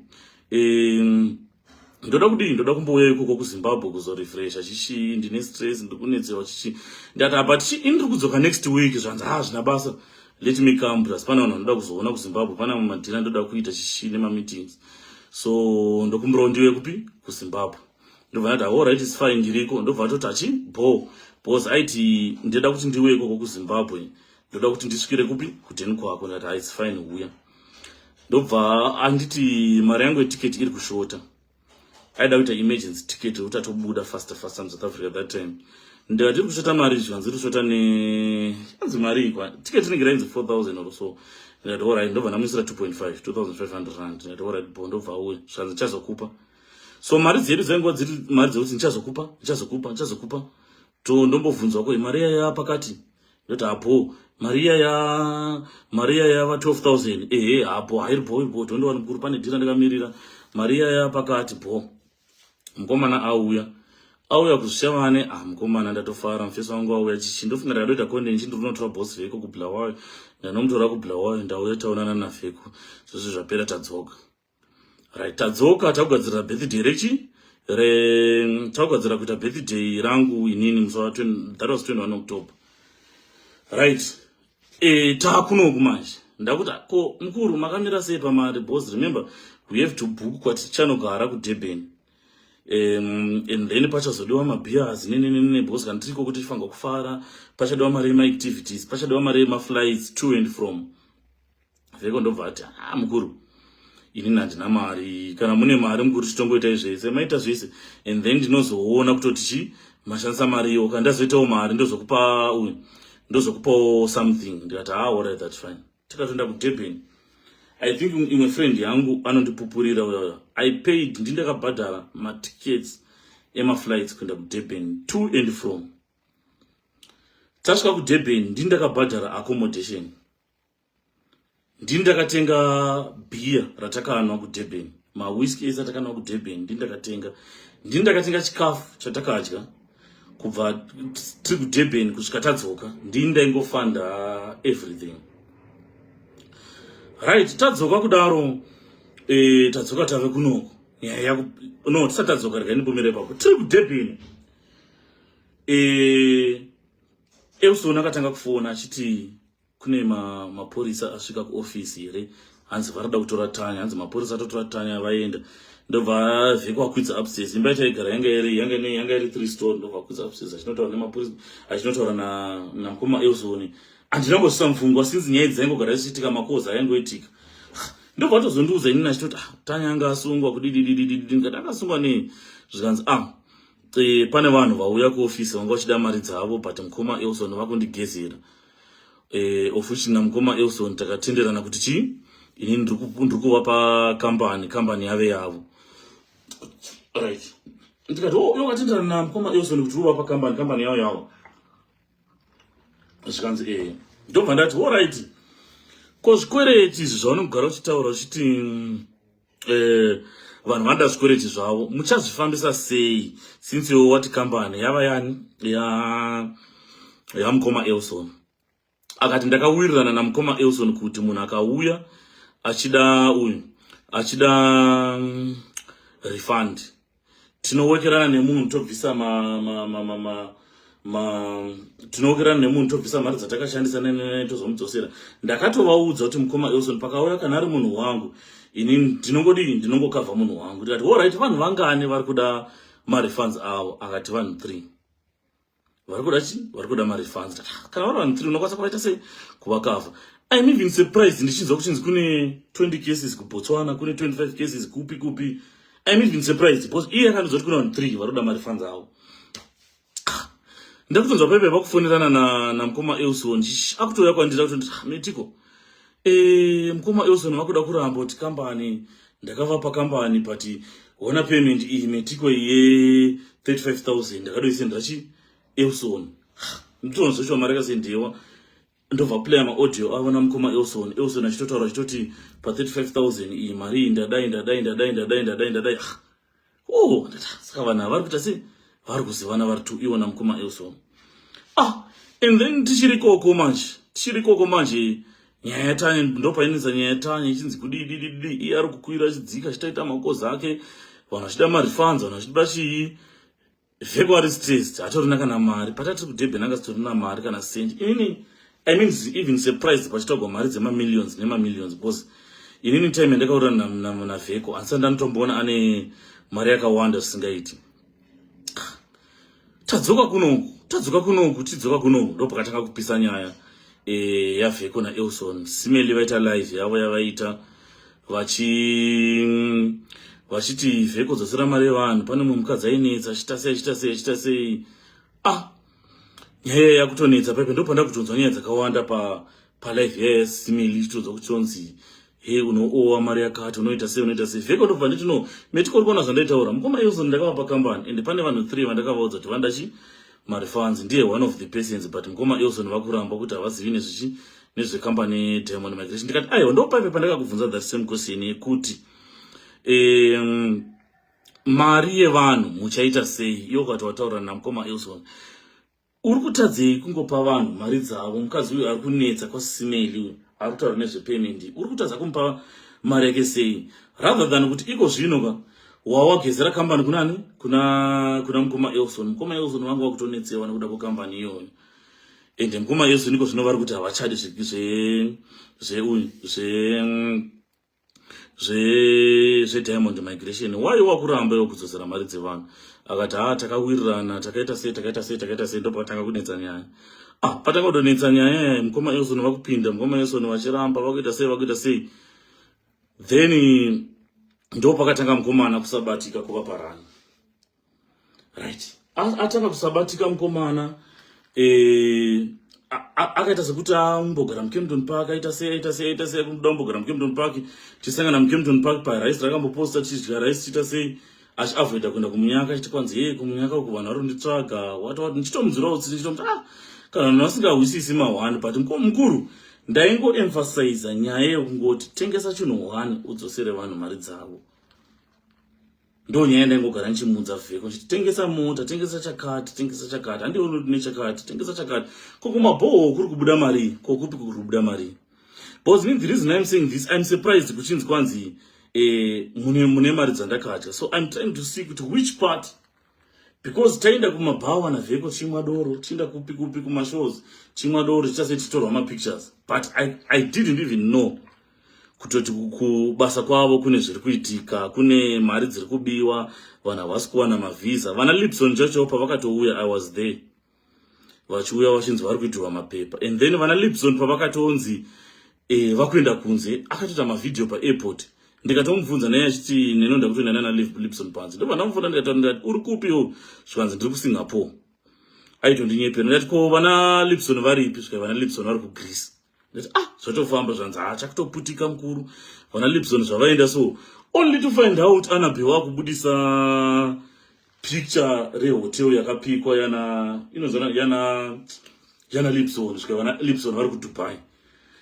ndoda kumbouya ikoko kuZimbabwe kuzorefresha chichi ndine stress ndikunetsewa chichi. Ndati but ndiri kudzoka next week zvanzi zvina basa let me come plus pana vanhu vanoda kuzoona kuZimbabwe, pana madhina ndoda kuita chichi nema meetings. So ndokumbirawo ndiwe kupi kuZimbabwe. ndobva ndati alright it's fine ndiriko. Ndobva atoti achi boss aiti ndida kuti ndiwe ikoko kuZimbabwe, ndoda kuti ndisvikire kupi kudheni kwako. Ndati it's fine uya. Ndobva anditi mari yangu yetiketi iri kushota, aida kuita emergency ticket kuti atobuda faster muSouth Africa that time. Ndikati kushota mari zvanzi kushota hanzi mari kwa ticket inenge rainzi 4000 or so. Ndati alright, ndobva ndamuisira 2500 rand. Ndati alright bo, ndobva uye zvanzi chazokupa. So mari dzedu dzainguva dziri mari dzekuti ndichazokupa ndombobvunzwa ko mari yaya pakati. Ndoti apo mari yaya va 12000 apo hairipo tondowana mukuru pane dhira ndakamirira mari yaya pakati mukomana auya kuzvishavane. Mukomana ndatofara, mufesi wangu auya chichi ndofunga ndakadoita kondenji ndinotora boss Veko kuBulawayo, ndanomutora kuBulawayo ndauya taonana naVeko. Zvose zvapera tadzoka. Right, tadzoka takugadzira birthday takugadzira kuita birthday rangu inini musi that was 21 October. Right. Taakunoku manje. Ndakuti ko mukuru makamira sei pamari boss? Remember we have to book kwatichanogara kuDurban. And then pachazodiwa mabeers nene boss kana tiriko kuti tifanga kufara, pachadiwa mari activities, pachadiwa mari flights to and from. Veko ndobva ati mukuru inini handina mari, kana mune mari mukuru titongoita zvese maita zvese and then ndinozoona kutoti mashandisa mari iyo kana ndazoitawo mari ndozokupawo something. Ndikati alright that's fine. Tikatoenda kuDurban. I think imwe friend yangu anondipupurira uya. I paid, ndindakabhadhara matickets emaflights kuenda kuDurban to and from. Tasvika kuDurban ndindakabhadhara accommodation, ndindakatenga beer ratakanwa kuDurban, mawhisky ese atakanwa kuDurban ndindakatenga chikafu chatakadya kubva tiri kuDurban kusvika tadzoka ndindaingofanda everything. Right, tadzoka kudaro tadzoka tave kunoko no tisati tadzoka rega ndimbomira ipapo tiri kuDurban. Eusona akatanga kufona achiti kune mapurisa asvika kuofisi here, hanzi varada kutora Tanya, hanzi mapurisa atotora Tanya vaenda. Ndobva Veko akwidza upstairs, imba yaitaigara yanga iri 3 story. Ndobva akwidza upstairs achinotaura nemapurisa, achinotaura namukoma Eusoni. Andinangosisa mufungwa since nyaya dzaingogara dzichiitika, makoza aingoitika. Ndobva atozondiudza inini achitoti Tanya anga asungwa kudididididi. Ndikati akasungwa nei? Zvikanzi pane vanhu vauya kuofisi vanga vachida mari dzavo but mukoma Eusoni vakundigezera. Ofuchi namukoma Eusoni takatenderana kuti chii inini ndiri kuvapa kambani yave yavo. Right. Ndikati wakatenderana namukoma Eusoni kuti uvapa kambani yavo. Zvikanzi ndobva ndati alright, ko zvikwereti izvi zvaunogara uchitaura uchiti vanhu vanoda zvikwereti zvavo muchazvifambisa sei since iwo wati kambani yava yani yamukoma Eusoni. Akati ndakawirirana namukoma Eusoni kuti munhu akauya achida refund, tinowekerana nemunhu tobvisa tinowekerana nemunhu tobvisa mari dzatakashandisa tozomudzosera. Ndakatovaudza kuti mukoma Eusoni pakauya kana ari munhu wangu inini ndinongokavha munhu wangu. Ndikati alright, vanhu vangani vari kuda marefunds avo? Akati vanhu 3 vari kuda marefunds. Kana vari vanhu 3 unokwanisa kuvaita sei kuvakavha? I'm even surprised ndichinzwa kuchinzi kune 20 cases kuBotswana, kune 25 cases kupi. I'm even surprised because iye akandizoti kuna vanhu 3 vari kuda marefunds avo. Ndakutonzwa pepe pakufonerana namukoma Eusoni akutouya kwandira kuti metiko mukoma Eusoni vakuda kuramba kuti kambani ndakavapa kambani but ona payment iyi metiko ye 35000 ndakadoisendera Eusoni. Nditonzwa mari akasendewa. Ndobva play audio avona mukoma Eusoni achitotaura achitoti pa 35000 iyi mari ndadai. Saka vanhu vari kuita sei vari kuzivana vari tu iwona mukoma Eusoni. And then tichiri koko manje nyaya yaTanya ndopainisa nyaya yaTanya ichinzi kudidididi iye ari kukwira achidzika achitaita makoza ake, vanhu vachida marefunds, vanhu vachida chii. Veko ari stressed, hatorina kana mari. Patati kuDurban anga sitorina mari kana sendi. Inini I mean even surprised pachitagwa mari dzemamillions nemamillions because inini time ndakaura naVeko handisati ndanotomboona ane mari yakawanda zvisingaiti. Tadzoka kunoku ndo pakatanga kupisa nyaya yaVheko naElson. Simeli vaita live yavo yavaita vachiti Vheko dzosera mari yevanhu, pane mumwe mukadzi ainetsa achita sei. Nyaya yakutonetsa paipe ndo panda kutonzwa nyaya dzakawanda pa live yaSimeli ichitodzwa kuchonzi unoowa mari yakati, unoita sei. Vheko ndobva nditi no metiko kuona zvandaitaura mukoma Elson ndakavapa kambani ende pane vanhu 3 vandakavaudza kuti vandachi mari funds, ndiye one of the persons, but mukoma Elson vakuramba kuti havazivi nezvekambani Diamond Migration. Ndikati aiwa ndo paipe pandakakubvunza that same question yekuti mari yevanhu muchaita sei. Iwo ukati wataura namukoma Elson uri kutadzei kungopa vanhu mari dzavo. Mukadzi uyu ari kunetsa kwaSimeli uyu ari kutaura nezvepayment, uri kutadza kumupa mari yake sei, rather than kuti iko zvino ka wawagezera kambani kunani kuna mukoma Elson. Mukoma Elson vanga vakutonetsewa nekuda kwekambani iyoyo, ende mukoma Elson iko zvino vari kuti havachadi zve Diamond Migration. Why wakuramba iwo kudzosera mari dzevanhu? Akati takawirirana takaita sei ndo patanga kunetsa nyaya. Patanga kudonetsa nyaya mukoma Elson vakupinda, mukoma Elson vachiramba vakuita sei, then ndo pakatanga mukomana kusabatika kuva parani, right. Atanga kusabatika mukomana akaita sekuti ambogara muCampton Park, aita sei kuda kumbogara muCampton Park, tisangana muCampton Park parice rakamboposta tichidya rice tiita sei, achiavoida kuenda kumunyaka, achiti kwanzi kumunyaka uku vanhu vari kunditsvaga wati ndichitomudzirawo tsiri chitomti kana vanhu vasingawisisi ma1, but mukuru ndaingoemphasize nyaya yekungoti tengesa chinhu 1 udzosere vanhu mari dzavo. Ndo nyaya ndaingogara ndichimuudza Vheko nchiti tengesa mota, tengesa chakati, handioni kuti nechakati, tengesa chakati. Kokumabhoho kuri kubuda mari, kokupi kuri kubuda mari. Because the reason I'm saying this, I'm surprised kuchinzi kwanzi mune mari dzandakatya. So I'm trying to see kuti which part, because taenda kumabhawa naVheko chimwa doro, tienda kupi kumashows chimwa doro, tichase titorwa mapictures, but I didn't even know kutoti kubasa kwavo kune zviri kuitika, kune mari dziri kubiwa, vanhu havasi kuwana mavisa. Vana Lipson chacho pavakatouya I was there, vachiuya vachinzi vari kuitirwa mapepa, and then vana Lipson pavakatonzi vakuenda kunze, akatoita mavidhio paairport. Ndikatomubvunza naye achiti nenoda kutoenda nana Lipson panze, ndo vandamufunda ndikati uri kupiwo, zvikanzi ndiri kuSingapore. Aitondinyeperera ndikati ko vana Lipson varipi, svika vana Lipson vari kuGreece. Ndati zvotofamba zvanzi chakutoputika mukuru, vana Lipson zvavaenda so only to find out Anabe wakubudisa picture rehotel yakapikwa yana Lipson, svika vana Lipson vari kuDubai.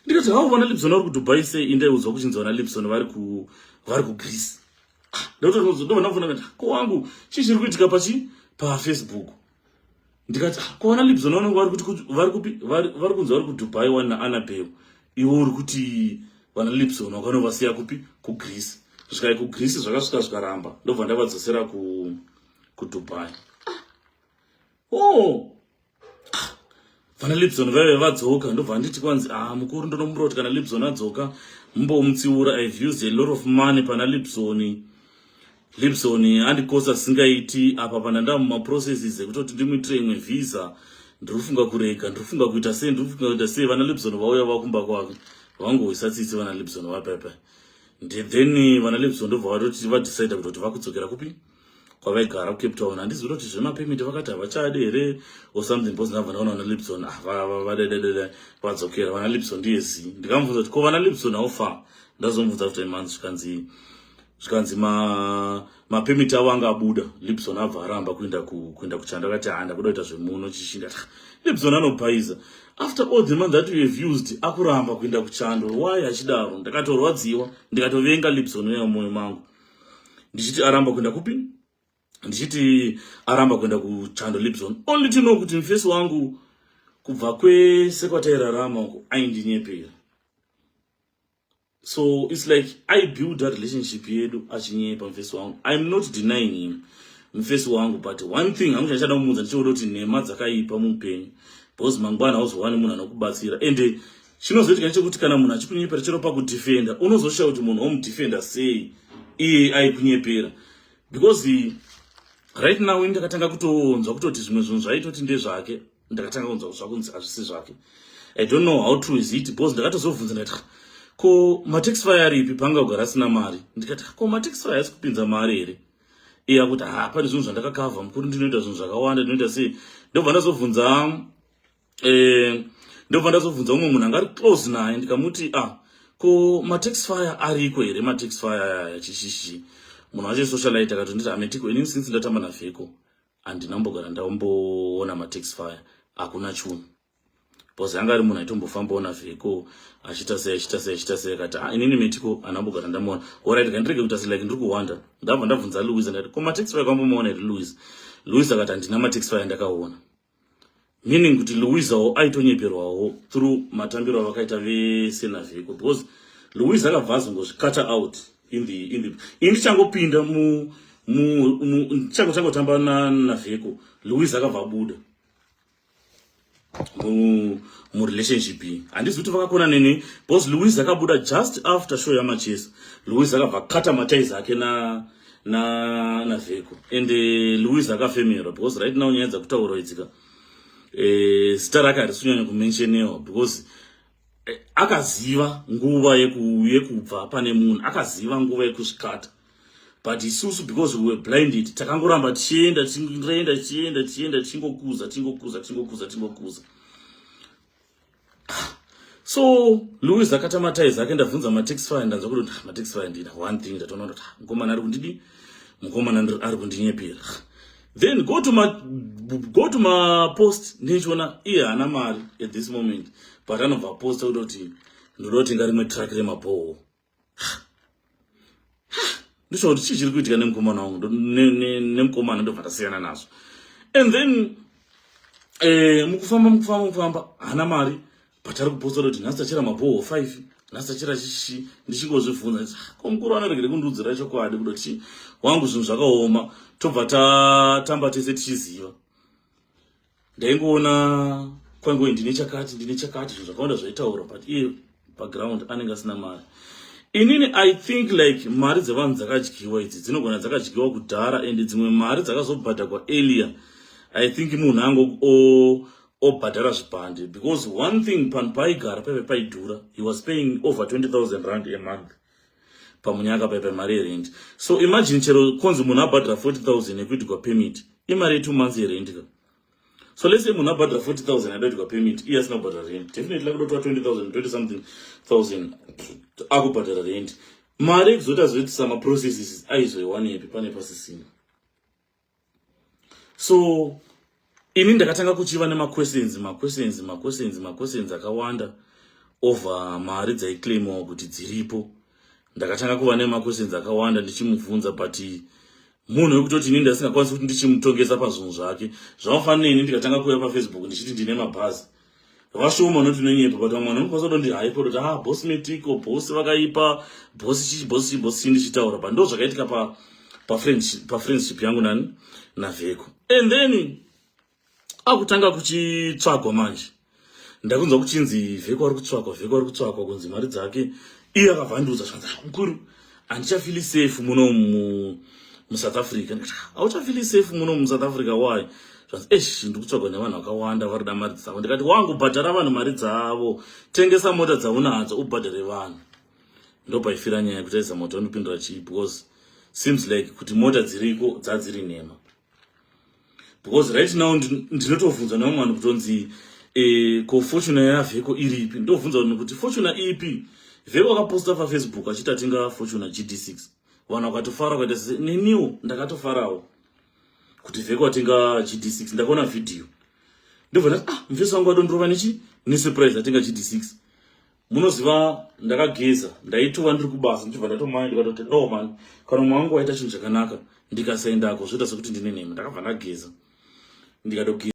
Ndikati vana Lipson vari kuDubai sei, indaiudzwa kuchinzi vana Lipson vari kuGreece. Ndo vandamufunda ko wangu chiri kuitika paFacebook. Ndikati ko vana Lipson vari kunzi vari kuDubai wana Anabe, iwo uri kuti vana Lipson vakanovasiya kupi kuGreece. Svika kuGreece zvakasvika zvikaramba, ndobva ndavadzosera kuDubai. Vana Lipson vaive vadzoka, ndobva nditi kwanzi mukuru ndonomuroti kana Lipson adzoka mumbomutsiura. I've used a lot of money pana Lipson andikosa singaiti apa pana ndamumaprocesses ekutoti ndimuitire imwe visa, ndirifunga kurega, ndirifunga kuita sei. Vana Lipson vauya vakumba kwake vangoisa tsitsi vana Lipson vapepe, then vana Lipson ndobva vatoti vadecide kuti vakudzokera kupi kwavaigara kuCape Town. Handizivi kuti zvemapayment vakati havachade here or something, because ndabva ndaona vana Lipson vadededede vadzokera. Vana Lipson ndiyezi ndikamubvunza kuti ko vana Lipson aufa, ndazomubvunza after a month zvikanzi mapayment avo anga abuda. Lipson abva aramba kuenda kuchando, akati ndakuda kuita zvemuno chishinda. Lipson anobhaiza after all the month that we have used akuramba kuenda kuchando, why achidaro? Ndakatorwadziwa, ndikatovenga Lipson mumwoyo mangu, ndichiti aramba kuenda kupi, ndichiti aramba kuenda kuchando Lipson, only to know kuti mufesi wangu kubva kwesekwatai rarama uko aindinyepera. So it's like I build that relationship yedu achinyepa mufesi wangu. I'm not denying him mufesi wangu, but one thing amuchachada kumuudza ndichoda kuti nhema dzakaipa muupenyu, because mangwana hauzowani munhu anokubatsira. Ende chinozoitika ndechekuti kana munhu achikunyepera chero pakudefenda, unozoshaura kuti munhu omudefenda sei iye aikunyepera, because right now ndakatanga kutonzwa kutoti zvimwe zvinhu zvaitoti ndezvake, ndakatanga kunzwa zvakunzi hazvisi zvake. I don't know how true is it, because ndakatozobvunza ndikati ko mataxify aripi panga kugara asina mari, ndikati ko mataxify haisi kupinza mari here, iya kuti pane zvinhu zvandakakavha mukuru, ndinoita zvinhu zvakawanda, ndinoita sei. Ndobva ndazobvunza umwe munhu anga ari close naye, ndikamuti ko mataxify ariko here, mataxify chishishi. Munhu wacho socialite akatonditi ametiko, inini since ndatamba naVheko handina mbogara ndamboona mataxify, hakuna chunhu. Because anga ari munhu aitombofambawo naVheko achita sei akati inini metiko handambogara ndamuona. Alright, kandirege kuita se like ndiri kuwanda, ndabva ndabvunza Louis ndati ko mataxify kwambomaona here Louis akati handina mataxify ndakaona. Meaning kuti Louis awo aitonyeperwawo through matambiro avakaita vese naVheko, because Louis akabva azongozvikata out in the ndichangopinda changotamba naVheko, Louis akabva abuda relationship iyi. Handisi kuti vakakona nene, because Louis akabuda just after show yamachesa. Louis akabva kata mataizi ake naVheko, and Louis akafemerwa, because right now nyaya dzakutaurwa idzika zita rake harisunyanya kumensheniwa, because akaziva nguva yekubva pane munhu, akaziva nguva yekusvikata. But isusu, because we were blinded, takangoramba tichienda tingokuza. So Louis akata mataizi ake, ndabvunza mataxify, ndanzwa kuti mataxify ndina one thing ndatoona kuti mukomana ari kundidi, mukomana ari kundinyepera. Then go to my post, ndichiona iye hana mari at this moment, but anobva posta kuti ndoti ngarimwe track remabhoho. Ndisho kuti chii chiri kuitika nemukomana wangu, nemukomana ndobva ndasiyana nazvo. And then mukufamba hana mari, but ari kuposta kuti nhasi tachera mabhoho 5, nhasi tachera chishi. Ndichingozvibvunza ko mukuru anoregere kundiudzira chokwadi kutoti wangu zvinhu zvakaoma, tobva tatamba tese tichiziva. Ndaingoona kwangu ndine chakati zvinhu zvakawanda zvaitaura, but iye background anenge asina mari. Inini I think like mari dzevanhu dzakadyiwa idzi dzinogona dzakadyiwa kudhara, and dzimwe mari dzakazobhadharwa earlier. I think munhu angu obhadhara zvipande, because one thing panhu paigara paive paidhura, he was paying over 20,000 rand a month pamunyaka paipa mari yerent. So imagine chero konzi munhu abhadhara 40,000 yekuitirwa permit, imari ye2 months yerent ka. So let's say munhu abhadhara 40,000 adoitirwa permit, iye asina kubhadhara rent, definitely akutotora 20 something thousand akubhadhara rent. Mari ekuzota zoitisa maprocesses aizoiwanepi pane pasisina. So ini ndakatanga kuchiva nemaquestions akawanda over mari dzaiclaimwa kuti dziripo. Ndakatanga kuva nemaquestions akawanda ndichimubvunza, but munhu wekutoti ini ndasingakwanisi kuti ndichimutongesa pazvinhu zvake. Zvamafanira ini ndikatanga kuuya paFacebook ndichiti ndine mabhazi vashoma noti nonyepa, but vamwe vanokwanisa kutondihaipa kuti bosi metiko, bosi vakaipa, bosi chii ndichitaura, but ndo zvakaitika friendship yangu naVheko. And then akutanga kuchitsvagwa manje, ndakunzwa kuchinzi Vheko ari kutsvagwa kunzi mari dzake. Iye akavhandudza zvanzi mukuru, handichafili safe muno muSouth Africa. Ndikati hauchafili safe muno muSouth Africa, why? Zvanzi ndiri kutsvagwa nevanhu vakawanda varida mari dzavo. Ndikati wangu bhadhara vanhu mari dzavo, tengesa mota dzaunadzo ubhadhare vanhu. Ndopaifira nyaya yekutaisa mota unopindura chii, because seems like kuti mota dziriko dzadziri nhema. Because right now ndinotovhunzwa nevamwe vanhu kutonzi ko Fortuna yaVheko iripi. Ndovhunzwa kuti Fortuna ipi. Vheko akaposta paFacebook achiti tinga Fortuna GD6. Vanhu vakatofara kuita sese neniwo ndakatofarawo kuti Vheko atinga GD6. Ndakaona video ndobva mufesi wangu adondorova nesurprise atinga GD6. Munoziva ndakageza ndaitova ndiri kubasa ndichibva ndatomanya ndikatoti no man, kana mumwe wangu waita chinhu chakanaka ndikasaendako zvoita sekuti ndine nhema. Ndakabva ndageza ndikatogeza.